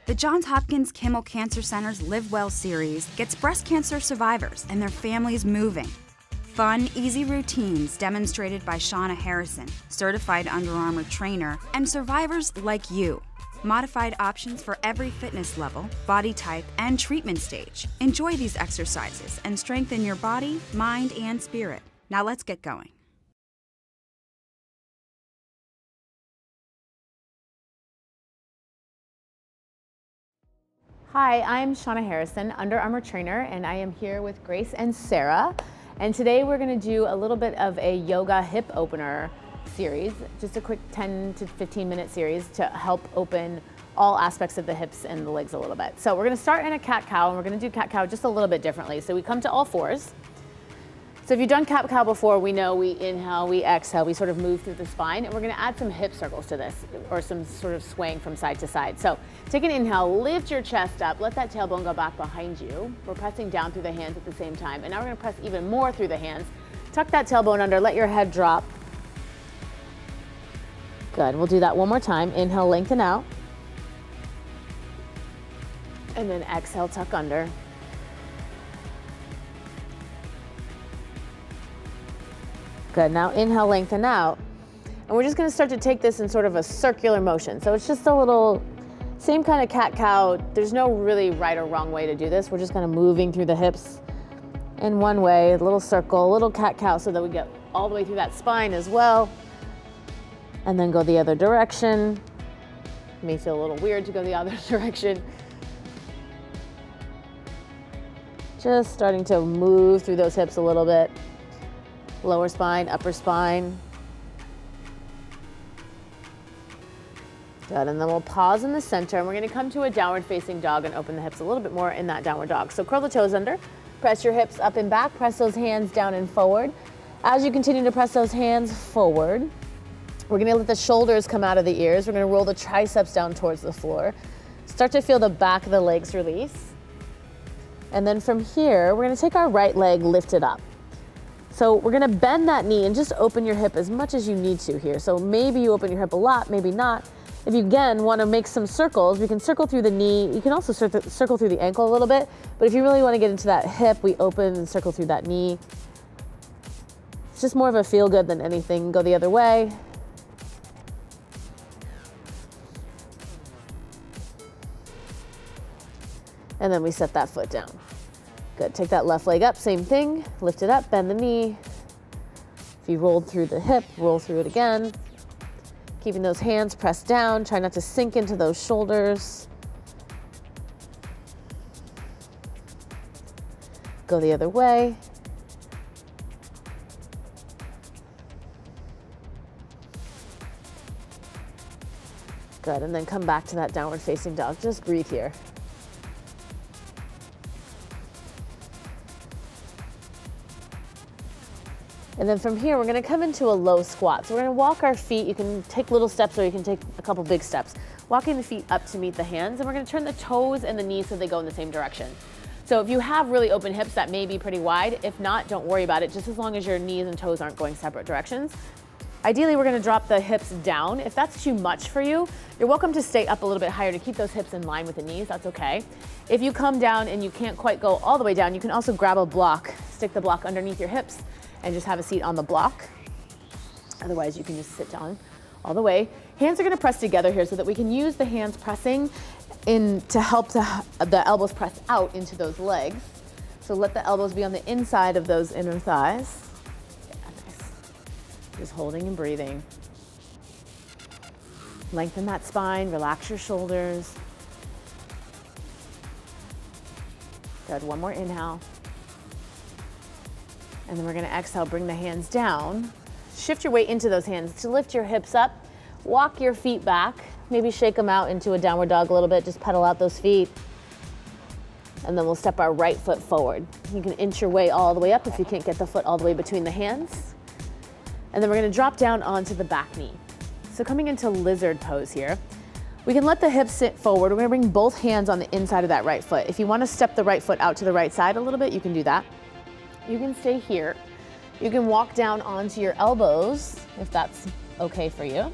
The Johns Hopkins Kimmel Cancer Center's LiveWell series gets breast cancer survivors and their families moving. Fun, easy routines demonstrated by Shauna Harrison, certified Under Armour trainer, and survivors like you. Modified options for every fitness level, body type, and treatment stage. Enjoy these exercises and strengthen your body, mind, and spirit. Now let's get going. Hi, I'm Shauna Harrison, Under Armour trainer, and I am here with Grace and Sarah. And today we're going to do a little bit of a yoga hip opener series, just a quick 10 to 15 minute series to help open all aspects of the hips and the legs a little bit. So we're going to start in a cat-cow, and we're going to do cat-cow just a little bit differently. So we come to all fours. So if you've done cat-cow before, we know we inhale, we exhale, we sort of move through the spine, and we're going to add some hip circles to this, or some sort of swaying from side to side. So take an inhale, lift your chest up, let that tailbone go back behind you. We're pressing down through the hands at the same time, and now we're going to press even more through the hands. Tuck that tailbone under, let your head drop. Good, we'll do that one more time. Inhale, lengthen out. And then exhale, tuck under. Good, now inhale, lengthen out. And we're just gonna start to take this in sort of a circular motion. So it's just a little, same kind of cat-cow. There's no really right or wrong way to do this. We're just kind of moving through the hips in one way, a little circle, a little cat-cow, so that we get all the way through that spine as well. And then go the other direction. It may feel a little weird to go the other direction. Just starting to move through those hips a little bit. Lower spine, upper spine. Good, and then we'll pause in the center, and we're gonna come to a downward facing dog and open the hips a little bit more in that downward dog. So curl the toes under, press your hips up and back, press those hands down and forward. As you continue to press those hands forward, we're gonna let the shoulders come out of the ears. We're gonna roll the triceps down towards the floor. Start to feel the back of the legs release. And then from here, we're gonna take our right leg, lift it up. So we're gonna bend that knee and just open your hip as much as you need to here. So maybe you open your hip a lot, maybe not. If you again wanna make some circles, we can circle through the knee. You can also circle through the ankle a little bit, but if you really wanna get into that hip, we open and circle through that knee. It's just more of a feel good than anything. Go the other way. And then we set that foot down. Good, take that left leg up, same thing, lift it up, bend the knee. If you rolled through the hip, roll through it again. Keeping those hands pressed down, try not to sink into those shoulders. Go the other way. Good, and then come back to that downward facing dog. Just breathe here. And then from here, we're gonna come into a low squat. So we're gonna walk our feet. You can take little steps or you can take a couple big steps. Walking the feet up to meet the hands, and we're gonna turn the toes and the knees so they go in the same direction. So if you have really open hips, that may be pretty wide. If not, don't worry about it, just as long as your knees and toes aren't going separate directions. Ideally, we're gonna drop the hips down. If that's too much for you, you're welcome to stay up a little bit higher to keep those hips in line with the knees, that's okay. If you come down and you can't quite go all the way down, you can also grab a block, stick the block underneath your hips, and just have a seat on the block. Otherwise, you can just sit down all the way. Hands are gonna press together here so that we can use the hands pressing in to help the elbows press out into those legs. So let the elbows be on the inside of those inner thighs. Yeah, nice. Just holding and breathing. Lengthen that spine, relax your shoulders. Good, one more inhale. And then we're gonna exhale, bring the hands down. Shift your weight into those hands to lift your hips up. Walk your feet back. Maybe shake them out into a downward dog a little bit. Just pedal out those feet. And then we'll step our right foot forward. You can inch your way all the way up if you can't get the foot all the way between the hands. And then we're gonna drop down onto the back knee. So coming into lizard pose here. We can let the hips sit forward. We're gonna bring both hands on the inside of that right foot. If you wanna step the right foot out to the right side a little bit, you can do that. You can stay here. You can walk down onto your elbows if that's okay for you.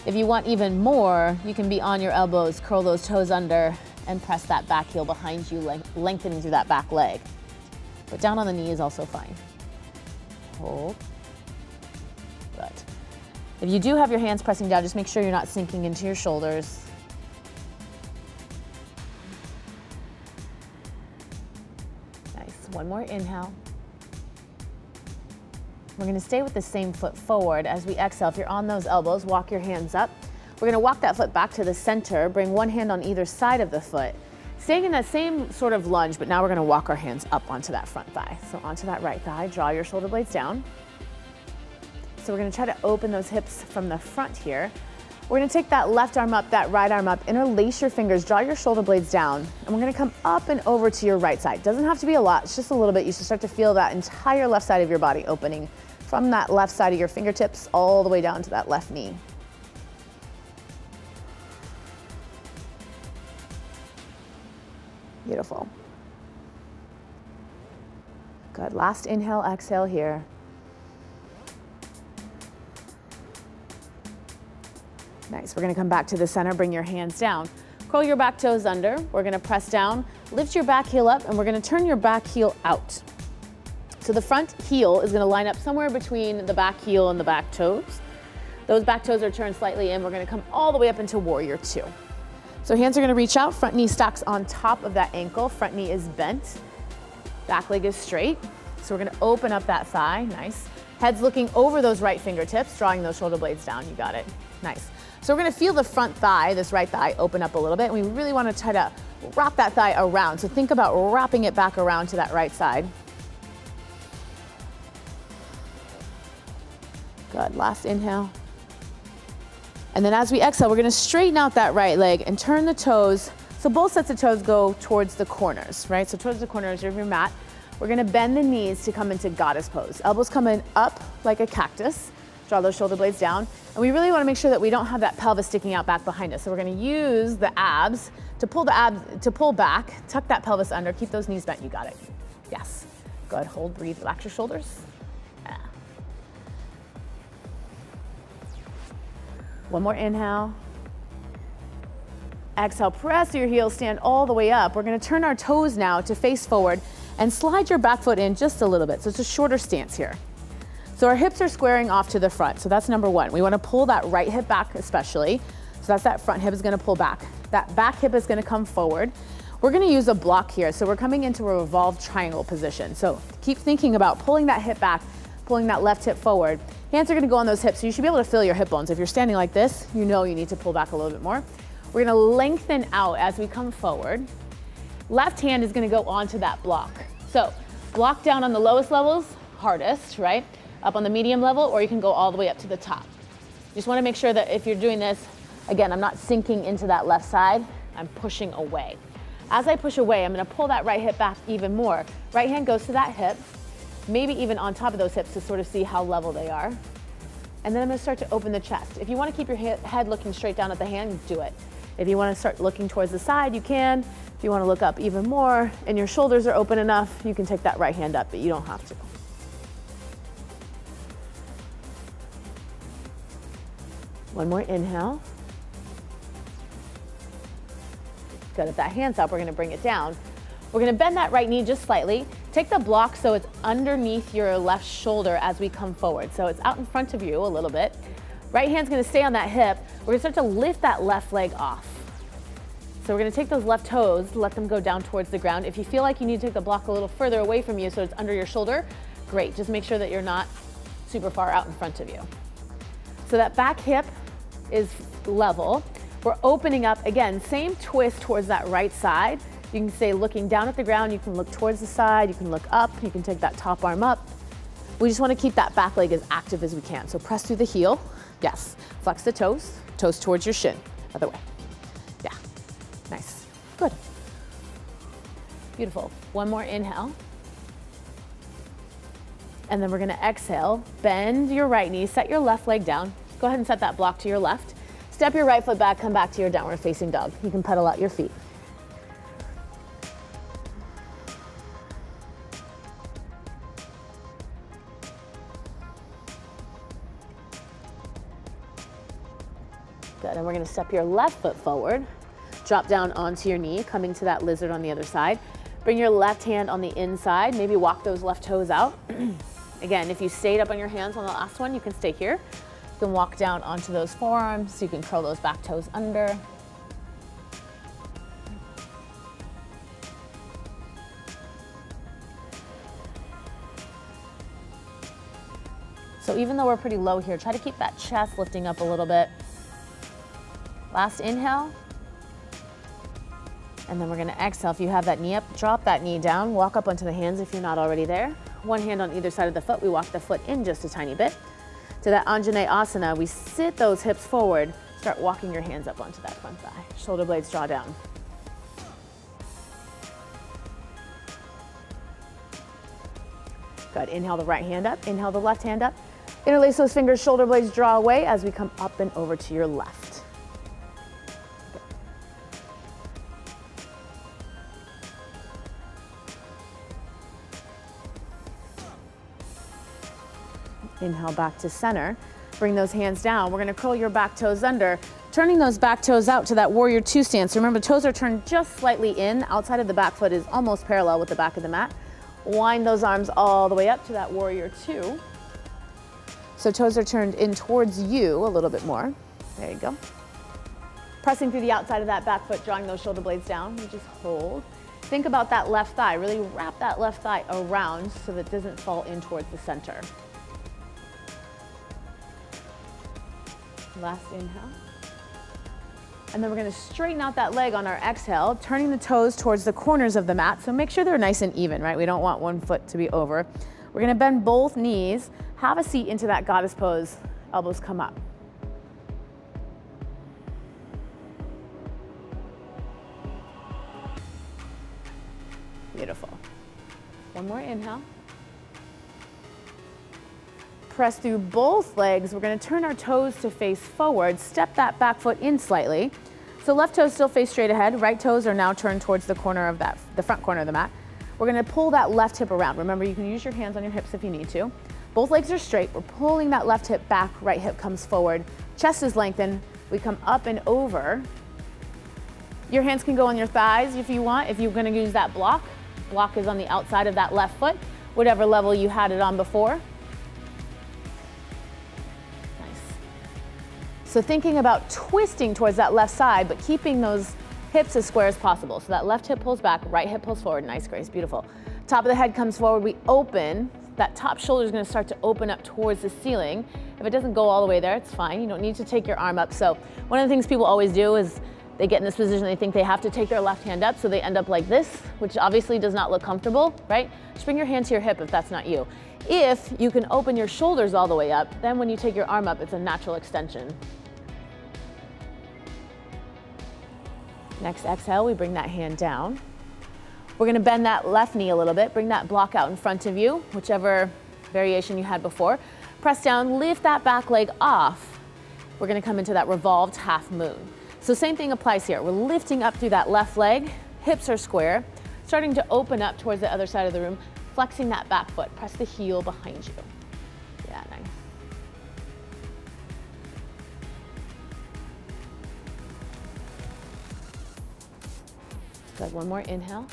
If you want even more, you can be on your elbows, curl those toes under, and press that back heel behind you, lengthening through that back leg. But down on the knee is also fine. Hold. Good. If you do have your hands pressing down, just make sure you're not sinking into your shoulders. Nice. One more inhale. We're going to stay with the same foot forward. As we exhale, if you're on those elbows, walk your hands up. We're going to walk that foot back to the center, bring one hand on either side of the foot. Staying in that same sort of lunge, but now we're going to walk our hands up onto that front thigh. So onto that right thigh, draw your shoulder blades down. So we're going to try to open those hips from the front here. We're going to take that left arm up, that right arm up, interlace your fingers, draw your shoulder blades down, and we're going to come up and over to your right side. Doesn't have to be a lot, it's just a little bit. You should start to feel that entire left side of your body opening from that left side of your fingertips all the way down to that left knee. Beautiful. Good. Last inhale, exhale here. Nice. We're going to come back to the center, bring your hands down. Curl your back toes under. We're going to press down, lift your back heel up, and we're going to turn your back heel out. So the front heel is going to line up somewhere between the back heel and the back toes. Those back toes are turned slightly in. We're going to come all the way up into Warrior Two. So hands are going to reach out, front knee stacks on top of that ankle, front knee is bent, back leg is straight. So we're going to open up that thigh, nice. Head's looking over those right fingertips, drawing those shoulder blades down, you got it, nice. So we're going to feel the front thigh, this right thigh, open up a little bit, and we really want to try to wrap that thigh around. So think about wrapping it back around to that right side. Good, last inhale. And then as we exhale, we're going to straighten out that right leg and turn the toes. So both sets of toes go towards the corners, right? So towards the corners of your mat. We're going to bend the knees to come into goddess pose. Elbows coming up like a cactus. Draw those shoulder blades down. And we really want to make sure that we don't have that pelvis sticking out back behind us. So we're going to use the abs to pull back, tuck that pelvis under, keep those knees bent. You got it. Yes. Good. Hold, breathe, relax your shoulders. Yeah. One more inhale. Exhale, press your heels, stand all the way up. We're going to turn our toes now to face forward and slide your back foot in just a little bit. So it's a shorter stance here. So our hips are squaring off to the front. So that's number one. We want to pull that right hip back especially. So that's that front hip is going to pull back. That back hip is going to come forward. We're going to use a block here. So we're coming into a revolved triangle position. So keep thinking about pulling that hip back, pulling that left hip forward. Hands are going to go on those hips. So you should be able to feel your hip bones. If you're standing like this, you know you need to pull back a little bit more. We're going to lengthen out as we come forward. Left hand is going to go onto that block. So block down on the lowest levels, hardest, right? Up on the medium level, or you can go all the way up to the top. Just want to make sure that if you're doing this, again, I'm not sinking into that left side, I'm pushing away. As I push away, I'm going to pull that right hip back even more. Right hand goes to that hip, maybe even on top of those hips to sort of see how level they are. And then I'm going to start to open the chest. If you want to keep your head looking straight down at the hand, do it. If you want to start looking towards the side, you can. If you want to look up even more and your shoulders are open enough, you can take that right hand up, but you don't have to. One more inhale. Good. If that hand's up, we're going to bring it down. We're going to bend that right knee just slightly. Take the block so it's underneath your left shoulder as we come forward. So it's out in front of you a little bit. Right hand's going to stay on that hip. We're going to start to lift that left leg off. So we're going to take those left toes, let them go down towards the ground. If you feel like you need to take the block a little further away from you so it's under your shoulder, great. Just make sure that you're not super far out in front of you. So that back hip is level. We're opening up, again, same twist towards that right side. You can stay looking down at the ground. You can look towards the side. You can look up. You can take that top arm up. We just want to keep that back leg as active as we can. So press through the heel. Yes. Flex the toes. Toes towards your shin. Other way. Yeah. Nice. Good. Beautiful. One more inhale. And then we're going to exhale. Bend your right knee. Set your left leg down. Go ahead and set that block to your left. Step your right foot back. Come back to your downward facing dog. You can pedal out your feet. Good, and we're gonna step your left foot forward, drop down onto your knee, coming to that lizard on the other side. Bring your left hand on the inside, maybe walk those left toes out. Again, if you stayed up on your hands on the last one, you can stay here. You can walk down onto those forearms, you can curl those back toes under. So even though we're pretty low here, try to keep that chest lifting up a little bit. Last inhale. And then we're gonna exhale. If you have that knee up, drop that knee down, walk up onto the hands if you're not already there. One hand on either side of the foot. We walk the foot in just a tiny bit. To that Anjaneyasana, we sit those hips forward, start walking your hands up onto that front thigh. Shoulder blades draw down. Good, inhale the right hand up, inhale the left hand up. Interlace those fingers, shoulder blades draw away as we come up and over to your left. Inhale back to center. Bring those hands down. We're gonna curl your back toes under, turning those back toes out to that warrior two stance. Remember, toes are turned just slightly in. Outside of the back foot is almost parallel with the back of the mat. Wind those arms all the way up to that warrior two. So toes are turned in towards you a little bit more. There you go. Pressing through the outside of that back foot, drawing those shoulder blades down. You just hold. Think about that left thigh. Really wrap that left thigh around so that it doesn't fall in towards the center. Last inhale. And then we're gonna straighten out that leg on our exhale, turning the toes towards the corners of the mat. So make sure they're nice and even, right? We don't want one foot to be over. We're gonna bend both knees, have a seat into that goddess pose, elbows come up. Beautiful. One more inhale. Press through both legs. We're gonna turn our toes to face forward, step that back foot in slightly. So left toes still face straight ahead, right toes are now turned towards the corner of the front corner of the mat. We're gonna pull that left hip around. Remember, you can use your hands on your hips if you need to. Both legs are straight. We're pulling that left hip back, right hip comes forward. Chest is lengthened. We come up and over. Your hands can go on your thighs if you want. If you're gonna use that block, block is on the outside of that left foot, whatever level you had it on before. So thinking about twisting towards that left side, but keeping those hips as square as possible. So that left hip pulls back, right hip pulls forward. Nice, Grace, beautiful. Top of the head comes forward, we open. That top shoulder is gonna start to open up towards the ceiling. If it doesn't go all the way there, it's fine. You don't need to take your arm up. So one of the things people always do is they get in this position, they think they have to take their left hand up, so they end up like this, which obviously does not look comfortable, right? Just bring your hand to your hip if that's not you. If you can open your shoulders all the way up, then when you take your arm up, it's a natural extension. Next exhale, we bring that hand down. We're gonna bend that left knee a little bit, bring that block out in front of you, whichever variation you had before. Press down, lift that back leg off. We're gonna come into that revolved half moon. So same thing applies here. We're lifting up through that left leg, hips are square, starting to open up towards the other side of the room, flexing that back foot. Press the heel behind you. Yeah, nice. Good, one more inhale.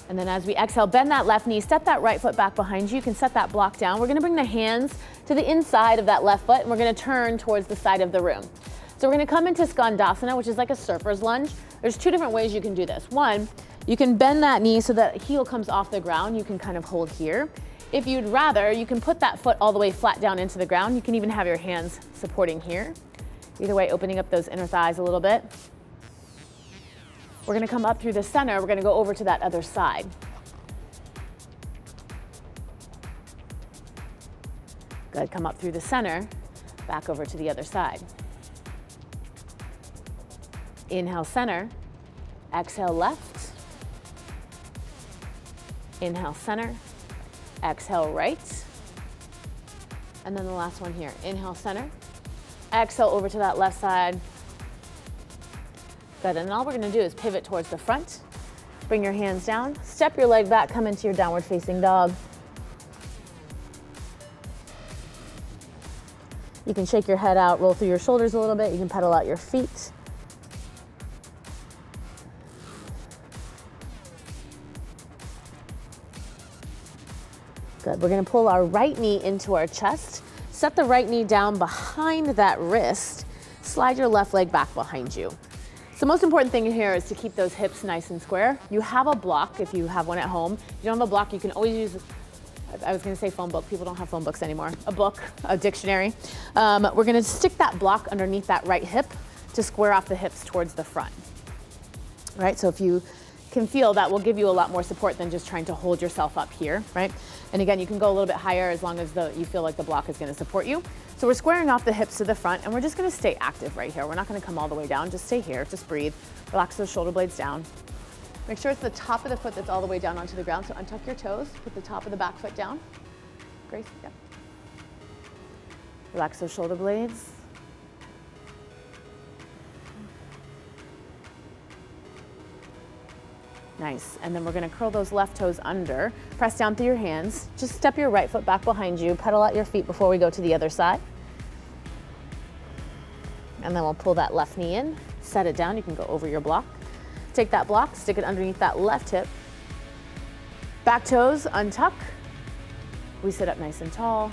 And then as we exhale, bend that left knee, step that right foot back behind you. You can set that block down. We're gonna bring the hands to the inside of that left foot and we're gonna turn towards the side of the room. So we're gonna come into Skandasana, which is like a surfer's lunge. There's two different ways you can do this. One, you can bend that knee so that heel comes off the ground. You can kind of hold here. If you'd rather, you can put that foot all the way flat down into the ground. You can even have your hands supporting here. Either way, opening up those inner thighs a little bit. We're gonna come up through the center. We're gonna go over to that other side. Good, come up through the center, back over to the other side. Inhale center, exhale left. Inhale center, exhale right. And then the last one here, inhale center, exhale over to that left side. Good, and then all we're gonna do is pivot towards the front. Bring your hands down, step your leg back, come into your downward facing dog. You can shake your head out, roll through your shoulders a little bit. You can pedal out your feet. Good. We're going to pull our right knee into our chest. Set the right knee down behind that wrist. Slide your left leg back behind you. So the most important thing here is to keep those hips nice and square. You have a block if you have one at home. If you don't have a block, you can always use, I was going to say phone book. People don't have phone books anymore. A book, a dictionary. We're going to stick that block underneath that right hip to square off the hips towards the front. Right? So if you can feel, that will give you a lot more support than just trying to hold yourself up here, right? And again, you can go a little bit higher as long as you feel like the block is going to support you. So we're squaring off the hips to the front, and we're just going to stay active right here. We're not going to come all the way down. Just stay here. Just breathe. Relax those shoulder blades down. Make sure it's the top of the foot that's all the way down onto the ground. So untuck your toes. Put the top of the back foot down. Grace, yeah. Relax those shoulder blades. Nice. And then we're going to curl those left toes under. Press down through your hands. Just step your right foot back behind you. Pedal out your feet before we go to the other side. And then we'll pull that left knee in. Set it down. You can go over your block. Take that block, stick it underneath that left hip. Back toes, untuck. We sit up nice and tall.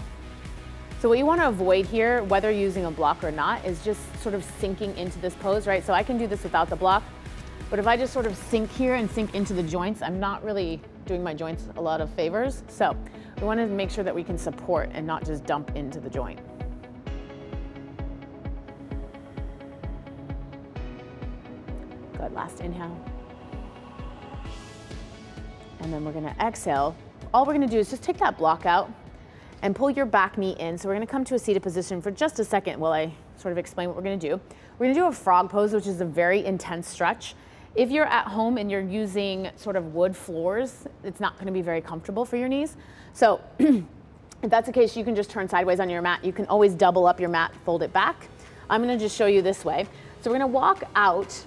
So what you want to avoid here, whether using a block or not, is just sort of sinking into this pose, right? So I can do this without the block. But if I just sort of sink here and sink into the joints, I'm not really doing my joints a lot of favors. So we want to make sure that we can support and not just dump into the joint. Good, last inhale. And then we're going to exhale. All we're going to do is just take that block out and pull your back knee in. So we're going to come to a seated position for just a second while I sort of explain what we're going to do. We're going to do a frog pose, which is a very intense stretch. If you're at home and you're using sort of wood floors, it's not going to be very comfortable for your knees. So if that's the case, you can just turn sideways on your mat. You can always double up your mat, fold it back. I'm going to just show you this way. So we're going to walk out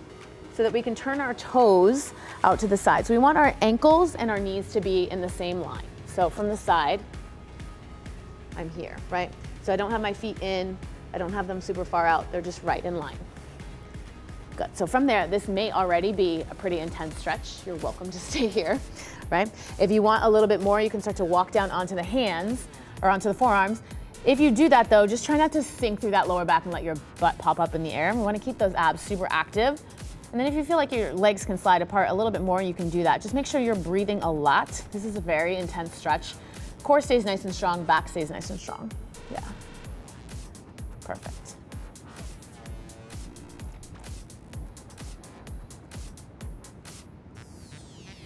so that we can turn our toes out to the side. So we want our ankles and our knees to be in the same line. So from the side, I'm here, right? So I don't have my feet in, I don't have them super far out, they're just right in line. Good, so from there, this may already be a pretty intense stretch. You're welcome to stay here, right? If you want a little bit more, you can start to walk down onto the hands or onto the forearms. If you do that though, just try not to sink through that lower back and let your butt pop up in the air. We wanna keep those abs super active. And then if you feel like your legs can slide apart a little bit more, you can do that. Just make sure you're breathing a lot. This is a very intense stretch. Core stays nice and strong, back stays nice and strong. Yeah, perfect.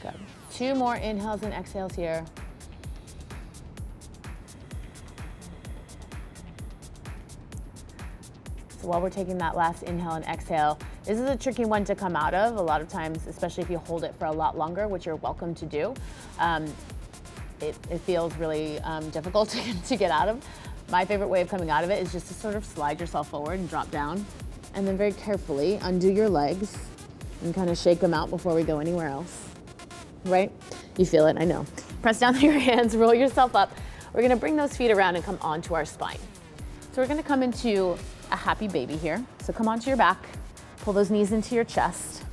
Good. 2 more inhales and exhales here. So while we're taking that last inhale and exhale, this is a tricky one to come out of a lot of times, especially if you hold it for a lot longer, which you're welcome to do. It feels really difficult to get out of. My favorite way of coming out of it is just to sort of slide yourself forward and drop down, and then very carefully undo your legs and kind of shake them out before we go anywhere else, right? You feel it, I know. Press down with your hands, roll yourself up. We're gonna bring those feet around and come onto our spine. So we're gonna come into a happy baby here. So come onto your back, pull those knees into your chest.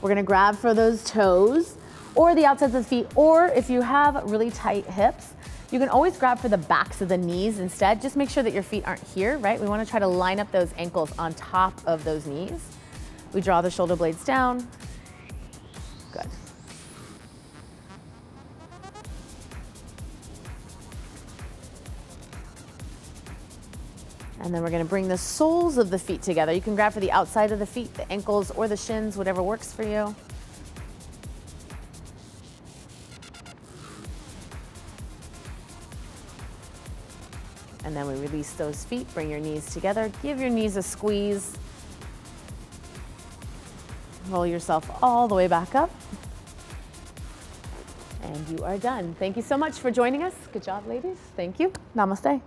We're gonna grab for those toes or the outsides of the feet, or if you have really tight hips, you can always grab for the backs of the knees instead. Just make sure that your feet aren't here, right? We wanna try to line up those ankles on top of those knees. We draw the shoulder blades down. Good. And then we're gonna bring the soles of the feet together. You can grab for the outside of the feet, the ankles or the shins, whatever works for you. And then we release those feet, bring your knees together, give your knees a squeeze. Roll yourself all the way back up. And you are done. Thank you so much for joining us. Good job, ladies. Thank you. Namaste.